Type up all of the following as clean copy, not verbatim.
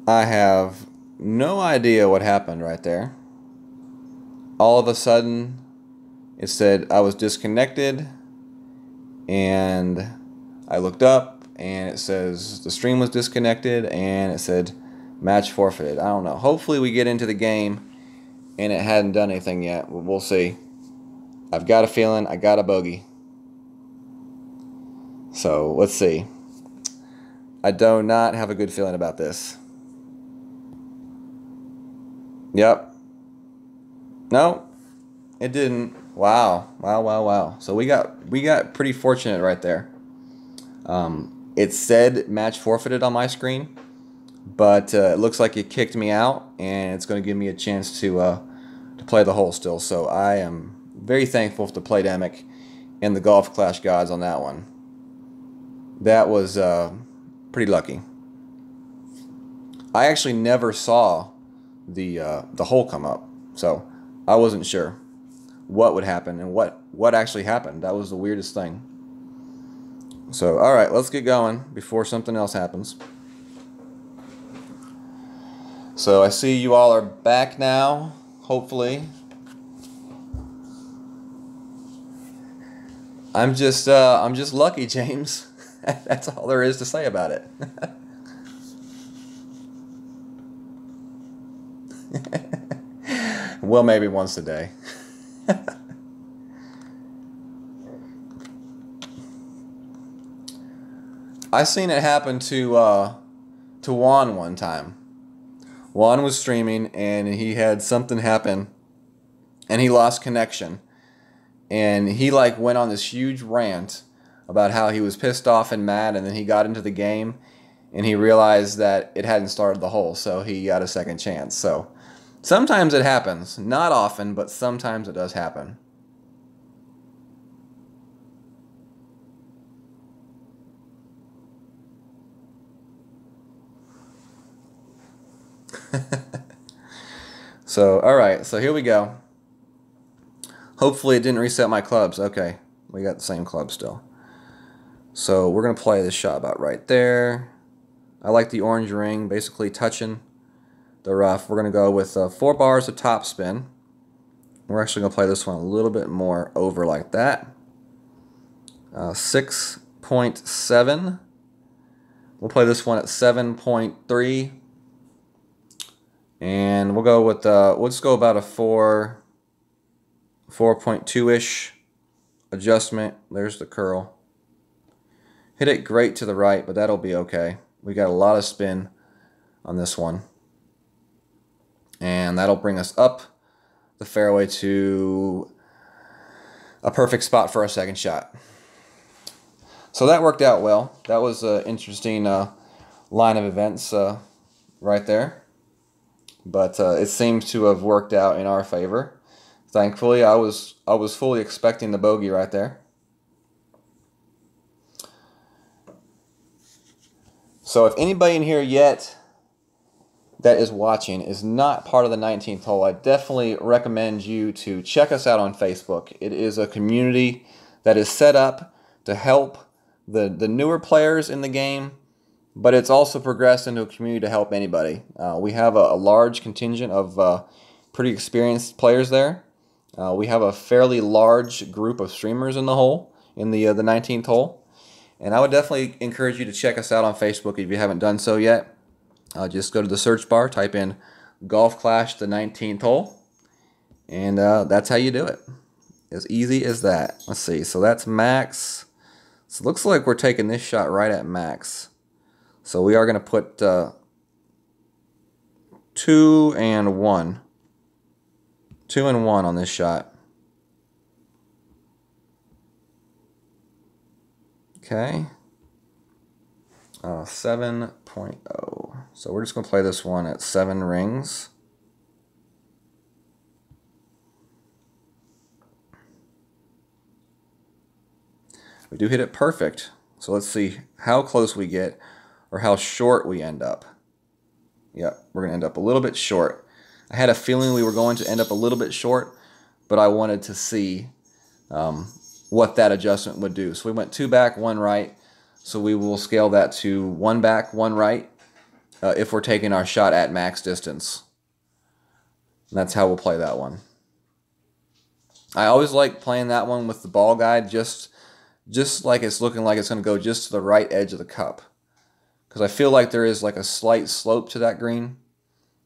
I have no idea what happened right there. All of a sudden, it said I was disconnected, and I looked up, and it says the stream was disconnected, and it said match forfeited. I don't know. Hopefully we get into the game, and it hadn't done anything yet. We'll see. I've got a feeling I got a bogey. So, let's see. I do not have a good feeling about this. Yep. No, it didn't. Wow. Wow, wow, wow. So we got pretty fortunate right there. It said match forfeited on my screen, but it looks like it kicked me out, and it's going to give me a chance to play the hole still. So I am very thankful to Playdemic and the Golf Clash gods on that one. That was pretty lucky. I actually never saw the hole come up, so I wasn't sure what would happen and what actually happened. That was the weirdest thing. So, all right, let's get going before something else happens. So I see you all are back now, hopefully. I'm just lucky, James. That's all there is to say about it. Well, maybe once a day. I seen it happen to Juan one time. Juan was streaming and he had something happen, and he lost connection, and he like went on this huge rant about how he was pissed off and mad, and then he got into the game and he realized that it hadn't started the hole, so he got a second chance. So sometimes it happens, not often, but sometimes it does happen. So, alright, so here we go. Hopefully it didn't reset my clubs. Okay, we got the same club still. So we're going to play this shot about right there. I like the orange ring, basically touching the rough. We're going to go with 4 bars of topspin. We're actually going to play this one a little bit more over like that. 6.7. We'll play this one at 7.3. And we'll go with, we'll just go about a 4.2-ish adjustment. There's the curl. Hit it great to the right, but that'll be okay. We got a lot of spin on this one. And that'll bring us up the fairway to a perfect spot for our second shot. So that worked out well. That was an interesting line of events right there. But it seems to have worked out in our favor. Thankfully, I was fully expecting the bogey right there. So if anybody in here yet that is watching is not part of the 19th hole, I definitely recommend you to check us out on Facebook. It is a community that is set up to help the newer players in the game, but it's also progressed into a community to help anybody. We have a large contingent of pretty experienced players there. We have a fairly large group of streamers in the hole, in the 19th hole. And I would definitely encourage you to check us out on Facebook if you haven't done so yet. Just go to the search bar, type in Golf Clash the 19th hole, and that's how you do it. As easy as that. Let's see, so that's max. So it looks like we're taking this shot right at max. So we are going to put 2 and 1. 2 and 1 on this shot. Okay. 7.0. So we're just going to play this one at 7 rings. We do hit it perfect. So let's see how close we get or how short we end up. Yep, we're going to end up a little bit short. I had a feeling we were going to end up a little bit short, but I wanted to see what that adjustment would do. So we went 2 back, 1 right. So we will scale that to 1 back, 1 right. if we're taking our shot at max distance. And that's how we'll play that one. I always like playing that one with the ball guide just like it's looking like it's going to go just to the right edge of the cup. Because I feel like there is like a slight slope to that green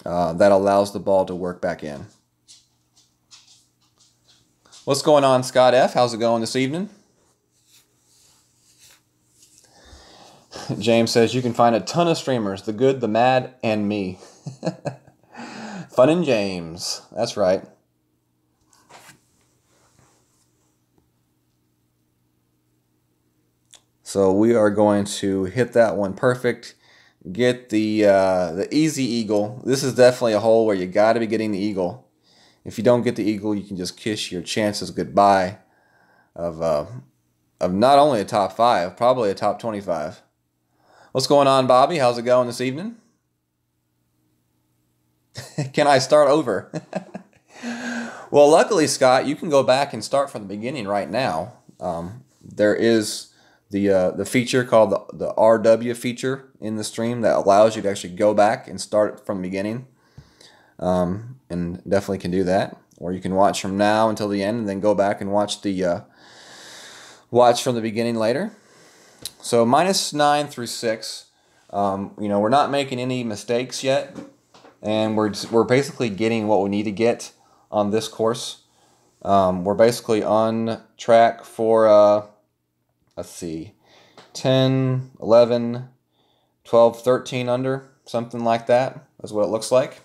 that allows the ball to work back in. What's going on, Scott F? How's it going this evening? James says you can find a ton of streamers, the good, the mad, and me. Fun and James. That's right. So we are going to hit that one perfect. Get the easy eagle. This is definitely a hole where you got to be getting the eagle. If you don't get the eagle, you can just kiss your chances goodbye of not only a top 5, probably a top 25. What's going on, Bobby? How's it going this evening? Can I start over? Well, luckily, Scott, you can go back and start from the beginning right now. There is the feature called the RW feature in the stream that allows you to actually go back and start from the beginning. And definitely can do that. Or you can watch from now until the end and then go back and watch from the beginning later. So -9 through 6. We're not making any mistakes yet. And we're basically getting what we need to get on this course. We're basically on track for, let's see, 10, 11, 12, 13 under, something like that. That's what it looks like.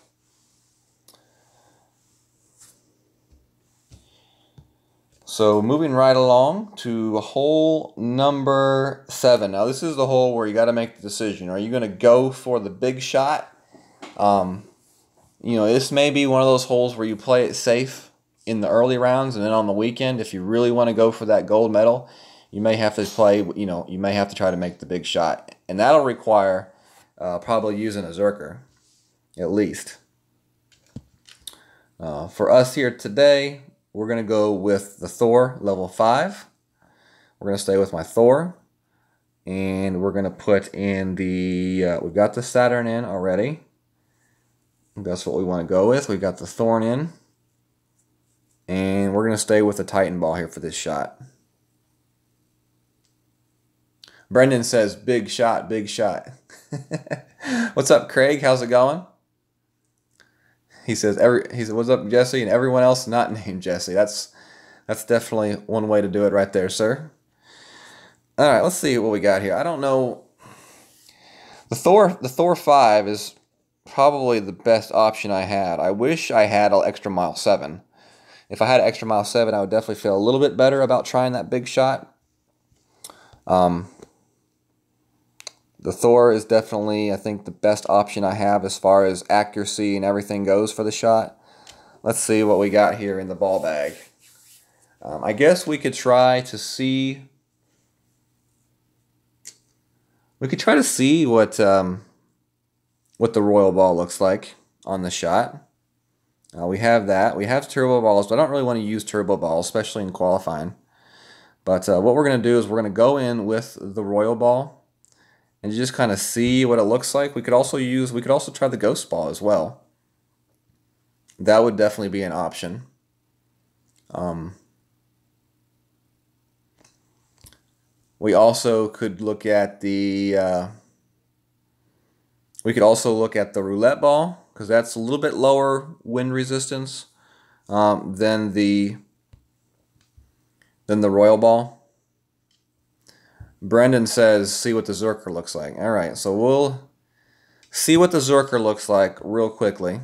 So moving right along to hole number 7. Now this is the hole where you got to make the decision. Are you going to go for the big shot? This may be one of those holes where you play it safe in the early rounds, and then on the weekend, if you really want to go for that gold medal, you may have to you may have to try to make the big shot. And that'll require probably using a Zerker, at least. For us here today, we're going to go with the Thor level 5. We're going to stay with my Thor. And we're going to put in we've got the Saturn in already. That's what we want to go with. We've got the Thorn in. And we're going to stay with the Titan ball here for this shot. Brendan says, big shot, big shot. What's up, Craig? How's it going? He says, what's up, Jesse? And everyone else not named Jesse. That's definitely one way to do it right there, sir. All right, let's see what we got here. I don't know. The Thor 5 is probably the best option I had. I wish I had an extra mile 7. If I had an extra mile 7, I would definitely feel a little bit better about trying that big shot. The Thor is definitely, I think, the best option I have as far as accuracy and everything goes for the shot. Let's see what we got here in the ball bag. I guess we could try to see. We could try to see what the royal ball looks like on the shot. We have that. We have turbo balls, but I don't really want to use turbo balls, especially in qualifying. But what we're going to do is we're going to go in with the royal ball and just kind of see what it looks like. We could also try the ghost ball as well. That would definitely be an option. We also could look at the roulette ball, because that's a little bit lower wind resistance than the royal ball. Brendan says, see what the Zerker looks like. All right, so we'll see what the Zerker looks like real quickly.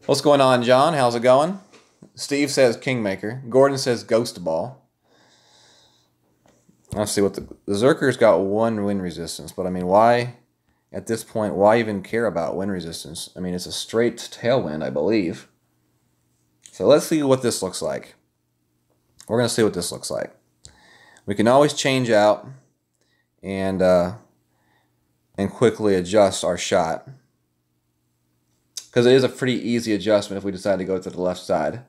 What's going on, John? How's it going? Steve says Kingmaker. Gordon says Ghost Ball. Let's see what the Zerker's got 1 wind resistance, but I mean, why, at this point, why even care about wind resistance? I mean, it's a straight tailwind, I believe. So let's see what this looks like. We're going to see what this looks like. We can always change out and quickly adjust our shot, because it is a pretty easy adjustment if we decide to go to the left side.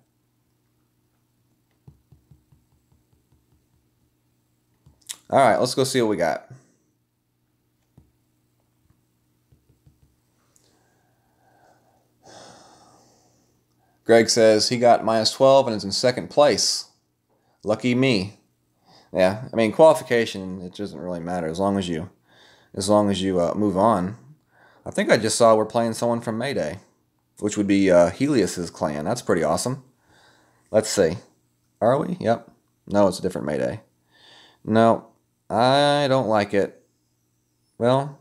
All right, let's go see what we got. Greg says he got -12 and is in second place. Lucky me. Yeah, I mean, qualification, it doesn't really matter as long as you move on. I think I just saw we're playing someone from Mayday, which would be Helios's clan. That's pretty awesome. Let's see. Are we? Yep. No, it's a different Mayday. No, I don't like it. Well,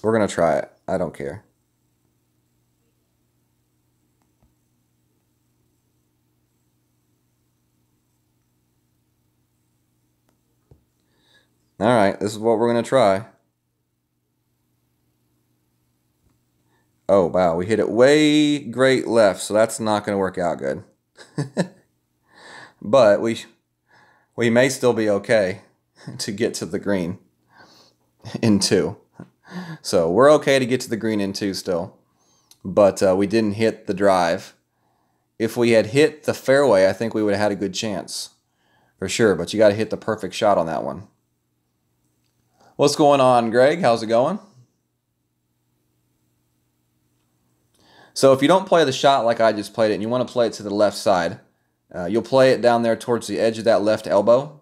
we're going to try it. I don't care. All right, this is what we're going to try. Oh, wow, we hit it way great left, so that's not going to work out good. But we may still be okay to get to the green in 2. So we're okay to get to the green in 2 still. But we didn't hit the drive. If we had hit the fairway, I think we would have had a good chance. For sure, but you got to hit the perfect shot on that one. What's going on, Greg? How's it going? So if you don't play the shot like I just played it and you want to play it to the left side, you'll play it down there towards the edge of that left elbow.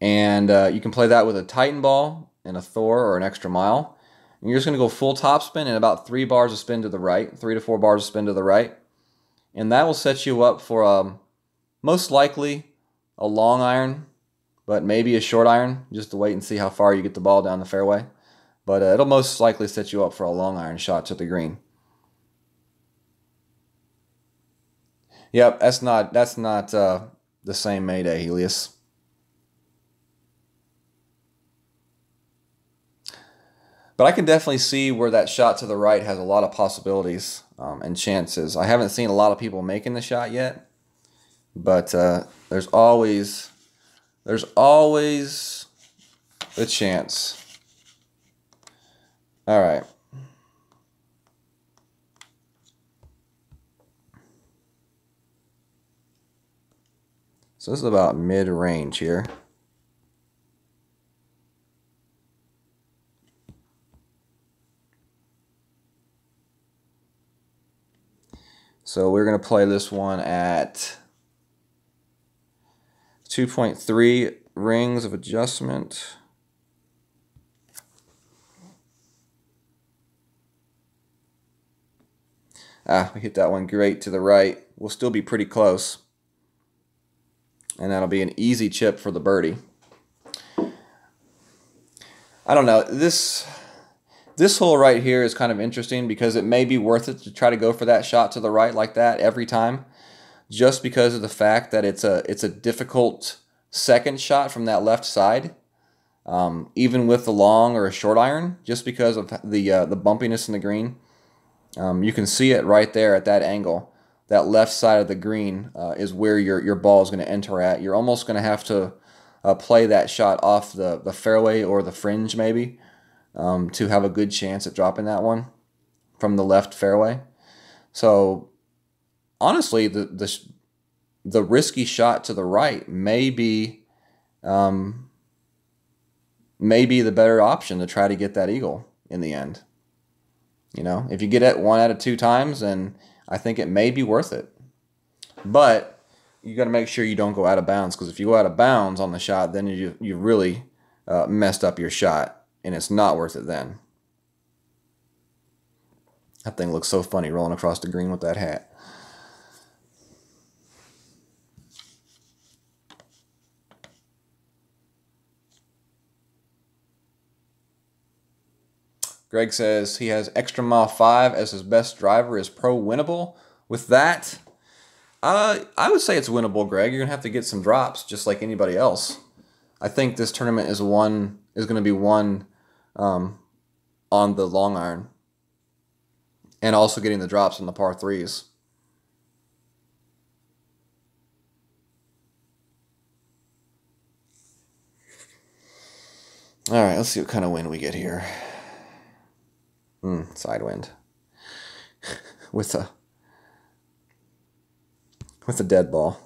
And you can play that with a Titan ball and a Thor or an extra mile. And you're just going to go full topspin and about 3 bars of spin to the right, 3 to 4 bars of spin to the right. And that will set you up for most likely a long iron, but maybe a short iron, just to wait and see how far you get the ball down the fairway. But it'll most likely set you up for a long iron shot to the green. Yep, that's not the same Mayday, Helios. But I can definitely see where that shot to the right has a lot of possibilities and chances. I haven't seen a lot of people making the shot yet, but there's always a chance. All right. So this is about mid-range here. So we're going to play this one at 2.3 rings of adjustment. We hit that one great to the right. We'll still be pretty close. And that'll be an easy chip for the birdie. I don't know. This hole right here is kind of interesting because it may be worth it to try to go for that shot to the right like that every time, just because of the fact that it's a difficult second shot from that left side, even with the long or a short iron, just because of the bumpiness in the green. You can see it right there at that angle. That left side of the green is where your ball is going to enter at. You're almost going to have to play that shot off the fairway or the fringe maybe to have a good chance at dropping that one from the left fairway. So honestly, the risky shot to the right may be the better option to try to get that eagle in the end. You know, if you get it 1 out of 2 times, then I think it may be worth it. But you got to make sure you don't go out of bounds, because if you go out of bounds on the shot, then you really messed up your shot, and it's not worth it then. That thing looks so funny rolling across the green with that hat. Greg says he has extra mile 5 as his best driver. Is pro winnable with that? I would say it's winnable, Greg. You're gonna have to get some drops, just like anybody else. I think this tournament is going to be won on the long iron, and also getting the drops on the par 3s. All right, let's see what kind of wind we get here. Side wind with a dead ball.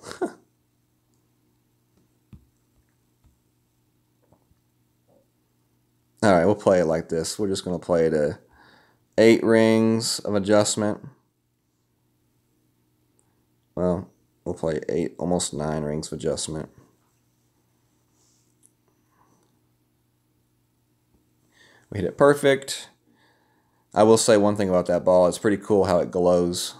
All right, we'll play it like this. We're just going to play it 8 rings of adjustment. Well, we'll play 8, almost 9 rings of adjustment. We hit it perfect. I will say one thing about that ball. It's pretty cool how it glows.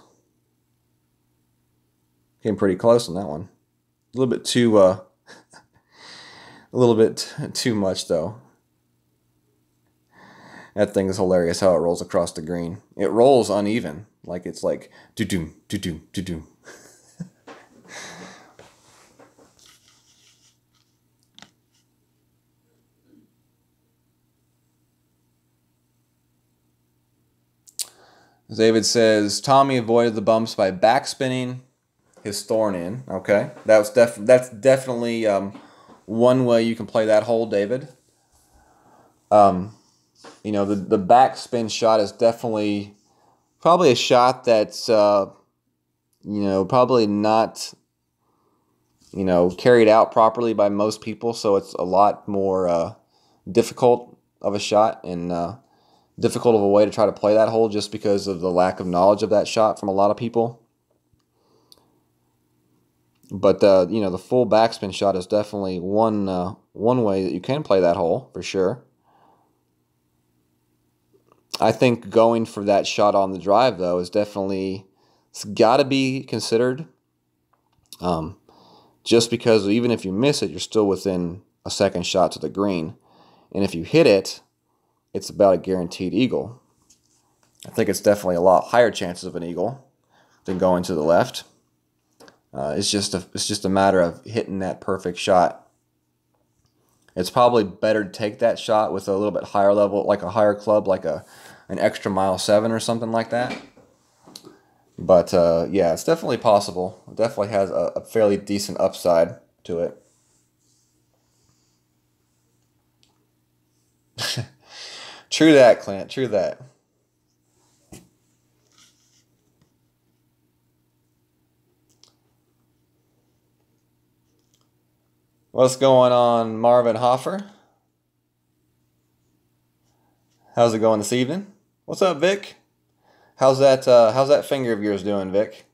Came pretty close on that one. A little bit too much though. That thing is hilarious how it rolls across the green. It rolls uneven, like it's like do-doom, do-doom, do-doom. David says Tommy avoided the bumps by backspinning his thorn in. Okay, that's definitely one way you can play that hole, David. You know, the backspin shot is definitely probably a shot that's you know, probably not, you know, carried out properly by most people, so it's a lot more difficult of a shot and difficult of a way to try to play that hole just because of the lack of knowledge of that shot from a lot of people. But you know, the full backspin shot is definitely one way that you can play that hole for sure. I think going for that shot on the drive though is definitely, it's got to be considered. Just because even if you miss it, you're still within a second shot to the green, and if you hit it, it's about a guaranteed eagle. I think it's definitely a lot higher chances of an eagle than going to the left. It's just a matter of hitting that perfect shot. It's probably better to take that shot with a little bit higher level, like a higher club, like an extra mile 7 or something like that. But yeah, it's definitely possible. It definitely has a fairly decent upside to it. True that, Clint. True that. What's going on, Marvin Hoffer? How's it going this evening? What's up, Vic? How's that finger of yours doing, Vic?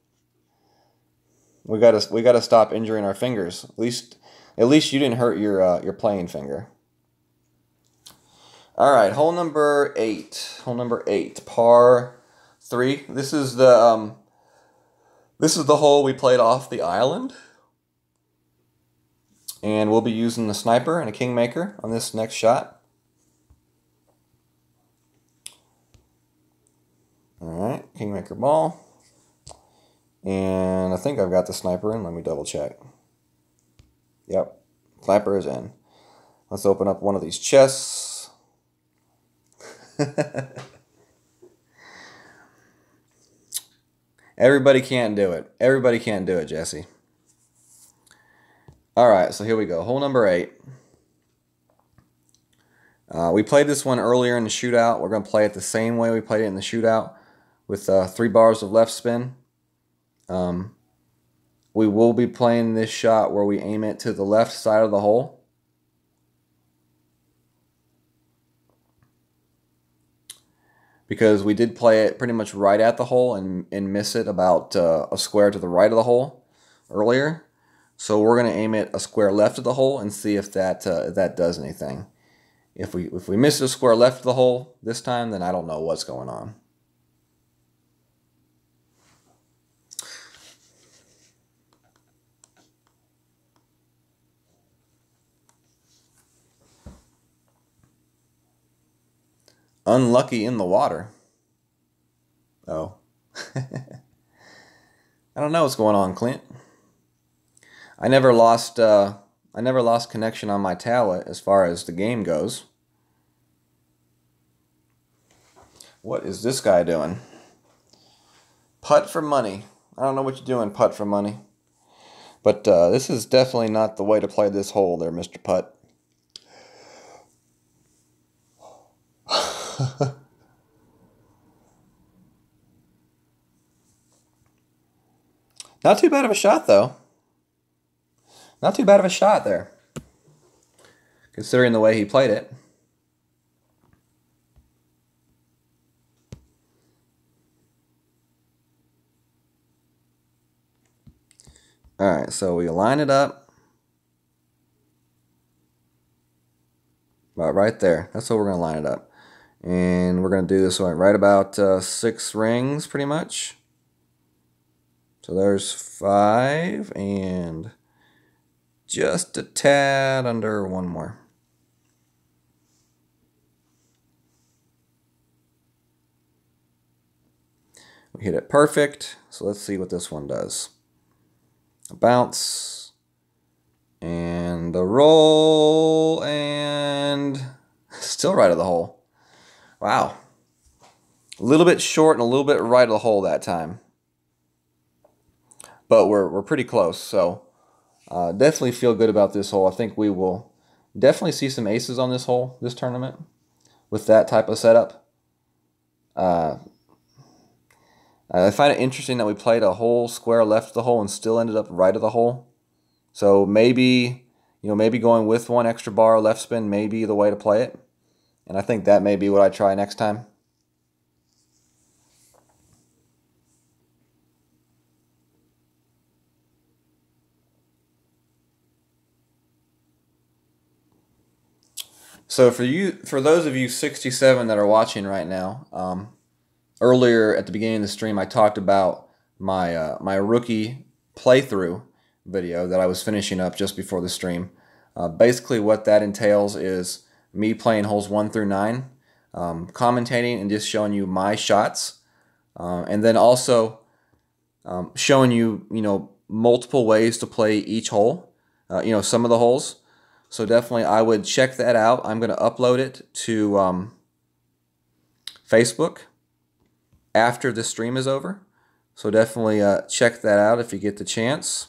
We gotta stop injuring our fingers. At least you didn't hurt your playing finger. All right, hole number 8. Hole number 8, par 3. This is the hole we played off the island, and we'll be using the sniper and a kingmaker on this next shot. All right, kingmaker ball, and I think I've got the sniper in. Let me double check. Yep, sniper is in. Let's open up one of these chests. Everybody can't do it. Everybody can't do it, Jesse. All right, so here we go. Hole number 8. We played this one earlier in the shootout. We're going to play it the same way we played it in the shootout with 3 bars of left spin. We will be playing this shot where we aim it to the left side of the hole. Because we did play it pretty much right at the hole and miss it about a square to the right of the hole earlier. So we're going to aim it a square left of the hole and see if that does anything. If we miss it a square left of the hole this time, then I don't know what's going on. Unlucky in the water. Oh. I don't know what's going on, Clint. I never lost connection on my tablet as far as the game goes. What is this guy doing? Putt for money. I don't know what you're doing, putt for money. But this is definitely not the way to play this hole there, Mr. Putt. Not too bad of a shot, though. Not too bad of a shot there, considering the way he played it. All right, so we line it up about right there. That's how we're going to line it up. And we're going to do this one right about 6 rings, pretty much. So there's 5 and just a tad under 1 more. We hit it perfect. So let's see what this one does. A bounce and a roll and still right of the hole. Wow. A little bit short and a little bit right of the hole that time. But we're pretty close, so definitely feel good about this hole. I think we will definitely see some aces on this hole, this tournament, with that type of setup. I find it interesting that we played a hole square left of the hole and still ended up right of the hole. So maybe, maybe going with 1 extra bar left spin may be the way to play it. And I think that may be what I try next time. So for those of you 67 that are watching right now, earlier at the beginning of the stream, I talked about my rookie playthrough video that I was finishing up just before the stream. Basically, what that entails is me playing holes 1 through 9, commentating and just showing you my shots, and then also showing you multiple ways to play each hole. Some of the holes. So definitely, I would check that out. I'm going to upload it to Facebook after the stream is over. So definitely check that out if you get the chance.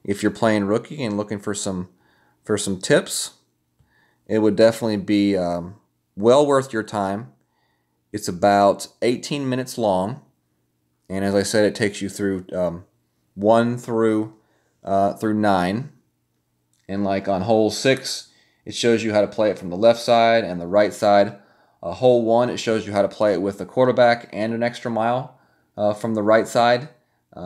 If you're playing rookie and looking for some tips, it would definitely be well worth your time. It's about 18 minutes long, and as I said, it takes you through 1 through 9. And like on hole 6, it shows you how to play it from the left side and the right side. Hole 1, it shows you how to play it with a quarterback and an extra mile from the right side.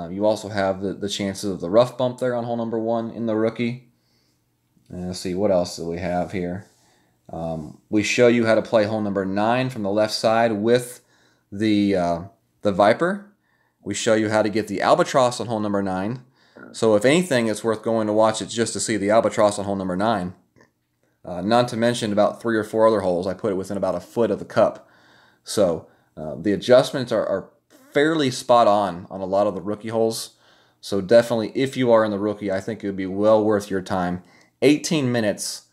You also have the chances of the rough bump there on hole number 1 in the rookie. And let's see, what else do we have here? We show you how to play hole number 9 from the left side with the Viper. We show you how to get the albatross on hole number 9. So if anything, it's worth going to watch it just to see the albatross on hole number 9. Not to mention about 3 or 4 other holes. I put it within about a foot of the cup. So the adjustments are fairly spot on a lot of the rookie holes. So definitely, if you are in the rookie, I think it would be well worth your time. 18 minutes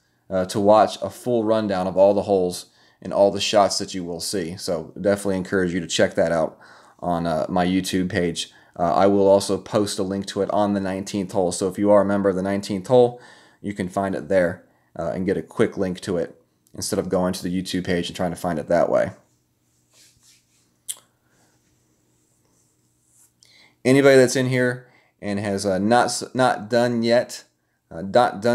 to watch a full rundown of all the holes and all the shots that you will see. So definitely encourage you to check that out on my YouTube page. I will also post a link to it on the 19th hole. So if you are a member of the 19th hole, you can find it there and get a quick link to it instead of going to the YouTube page and trying to find it that way. Anybody that's in here and has not done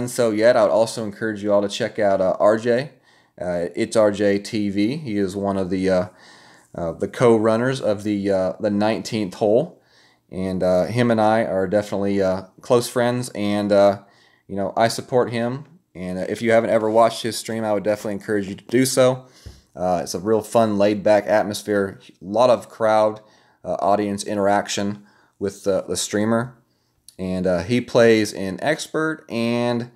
so yet, I would also encourage you all to check out RJ. It's RJ TV. He is one of the co-runners of the 19th hole, and him and I are definitely close friends. And I support him. And if you haven't ever watched his stream, I would definitely encourage you to do so. It's a real fun, laid-back atmosphere. A lot of crowd, audience interaction with the streamer. And he plays in expert, and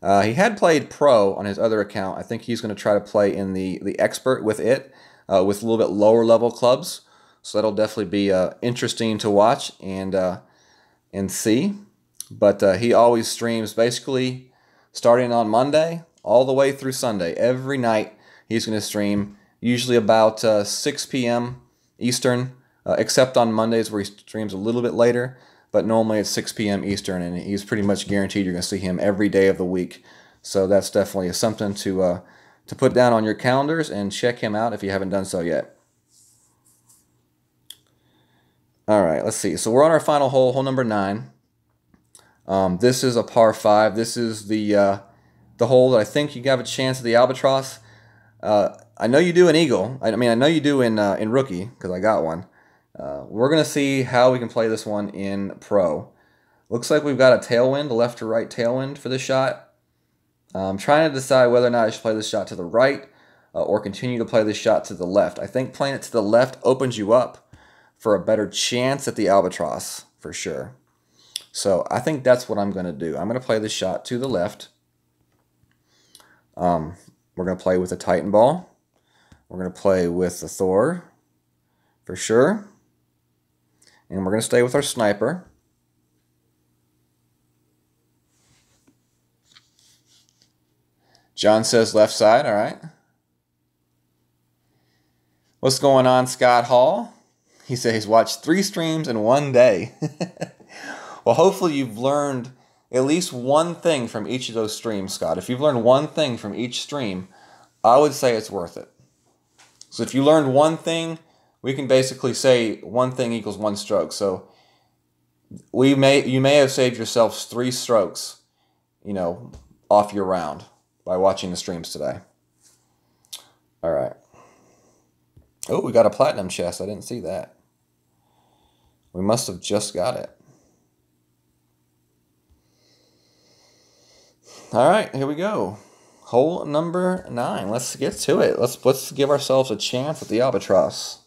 he had played pro on his other account. I think he's going to try to play in the expert with it, with a little bit lower level clubs. So that'll definitely be interesting to watch and see. But he always streams basically starting on Monday all the way through Sunday. Every night he's going to stream, usually about 6 p.m. Eastern, except on Mondays where he streams a little bit later. But normally it's 6 p.m. Eastern, and he's pretty much guaranteed you're going to see him every day of the week. So that's definitely something to put down on your calendars and check him out if you haven't done so yet. All right, let's see. So we're on our final hole, hole number 9. This is a par 5. This is the hole that I think you have a chance at the albatross. I know you do in eagle. I know you do in rookie because I got one. We're going to see how we can play this one in pro. Looks like we've got a tailwind, a left to right tailwind for this shot. I'm trying to decide whether or not I should play this shot to the right or continue to play this shot to the left. I think playing it to the left opens you up for a better chance at the albatross, for sure. So I think that's what I'm going to do. I'm going to play this shot to the left. We're going to play with the Titan ball. We're going to play with the Thor, for sure. And we're going to stay with our sniper. John says left side, all right. What's going on, Scott Hall? He says he's watched 3 streams in one day. Well, hopefully you've learned at least one thing from each of those streams, Scott. If you've learned one thing from each stream, I would say it's worth it. So if you learned one thing, we can basically say one thing equals 1 stroke. So you may have saved yourselves 3 strokes, off your round by watching the streams today. All right. Oh, we got a platinum chest. I didn't see that. We must have just got it. All right, here we go. Hole number 9. Let's get to it. Let's give ourselves a chance at the albatross.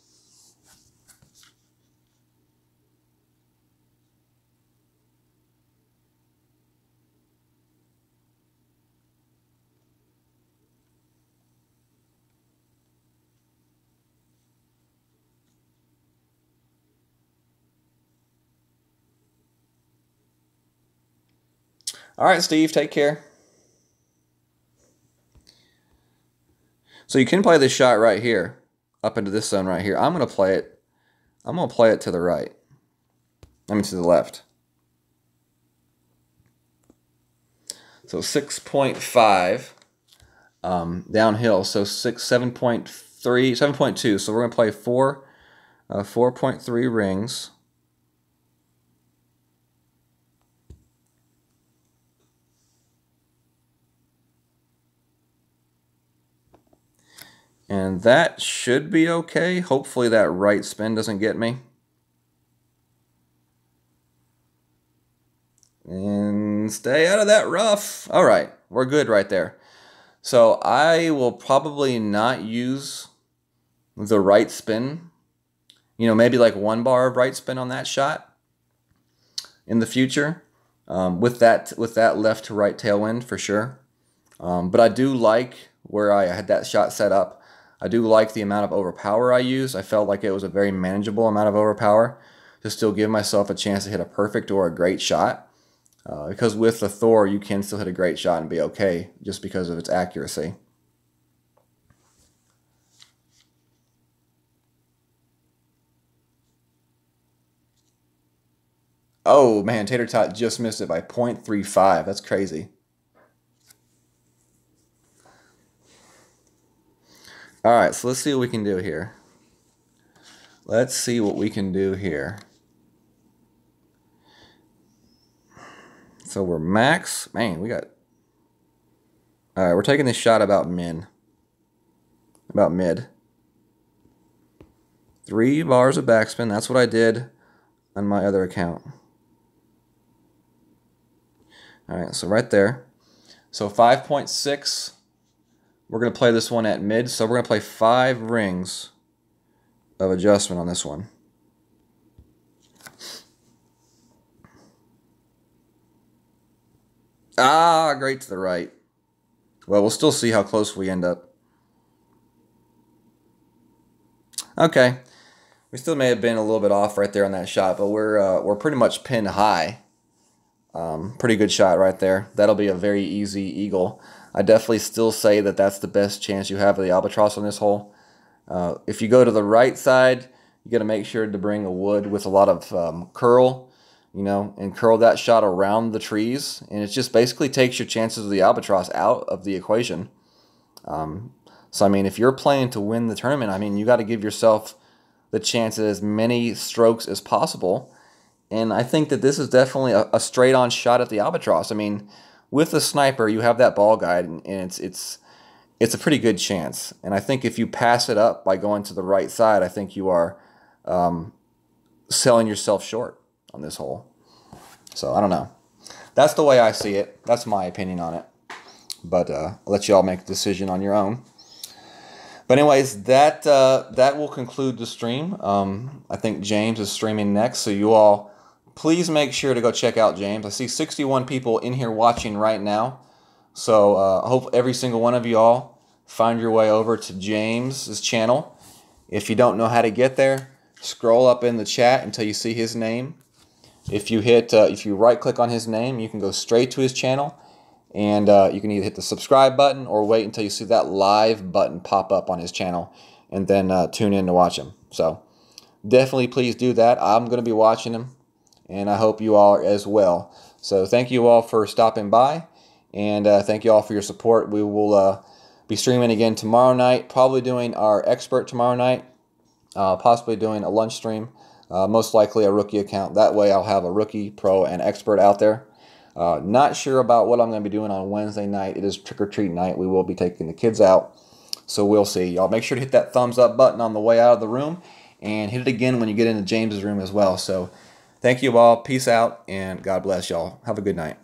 All right, Steve, take care. So you can play this shot right here, up into this zone right here. I'm going to play it to the right. To the left. So 6.5 downhill. So 7.3, 7.2. So we're going to play 4.3 rings. And that should be okay. Hopefully that right spin doesn't get me. And stay out of that rough. All right, we're good right there. So I will probably not use the right spin. Maybe like 1 bar of right spin on that shot in the future. With that left to right tailwind for sure. But I do like where I had that shot set up. I do like the amount of overpower I used. I felt like it was a very manageable amount of overpower to still give myself a chance to hit a perfect or a great shot. Because with the Thor, you can still hit a great shot and be okay just because of its accuracy. Oh man, Tater Tot just missed it by 0.35. That's crazy. All right, so let's see what we can do here. Let's see what we can do here. So we're max. Man, we got... All right, we're taking this shot about mid. 3 bars of backspin. That's what I did on my other account. All right, so right there. So 5.6. We're going to play this one at mid, so we're going to play 5 rings of adjustment on this one. Ah, great to the right. Well, we'll still see how close we end up. Okay. We still may have been a little bit off right there on that shot, but we're pretty much pinned high. Pretty good shot right there. That'll be a very easy eagle. I definitely still say that that's the best chance you have of the albatross on this hole. If you go to the right side, you got to make sure to bring a wood with a lot of curl, and curl that shot around the trees. And it just basically takes your chances of the albatross out of the equation. So, if you're playing to win the tournament, you got to give yourself the chance at as many strokes as possible. And I think that this is definitely a straight-on shot at the albatross. With the sniper, you have that ball guide, and it's a pretty good chance. And I think if you pass it up by going to the right side, I think you are selling yourself short on this hole. So I don't know. That's the way I see it. That's my opinion on it. But I'll let you all make a decision on your own. But anyways, that will conclude the stream. I think James is streaming next, so you all please make sure to go check out James. I see 61 people in here watching right now. So I hope every single one of you all find your way over to James's channel. If you don't know how to get there, scroll up in the chat until you see his name. If you right click on his name, you can go straight to his channel, and you can either hit the subscribe button or wait until you see that live button pop up on his channel, and then tune in to watch him. So definitely please do that. I'm going to be watching him, and I hope you all are as well. So thank you all for stopping by, and thank you all for your support. We will be streaming again tomorrow night, probably doing our expert tomorrow night, possibly doing a lunch stream, most likely a rookie account. That way I'll have a rookie, pro, and expert out there. Not sure about what I'm going to be doing on Wednesday night. It is trick-or-treat night. We will be taking the kids out, so we'll see. Y'all make sure to hit that thumbs up button on the way out of the room, and hit it again when you get into James's room as well. So thank you all. Peace out, and God bless y'all. Have a good night.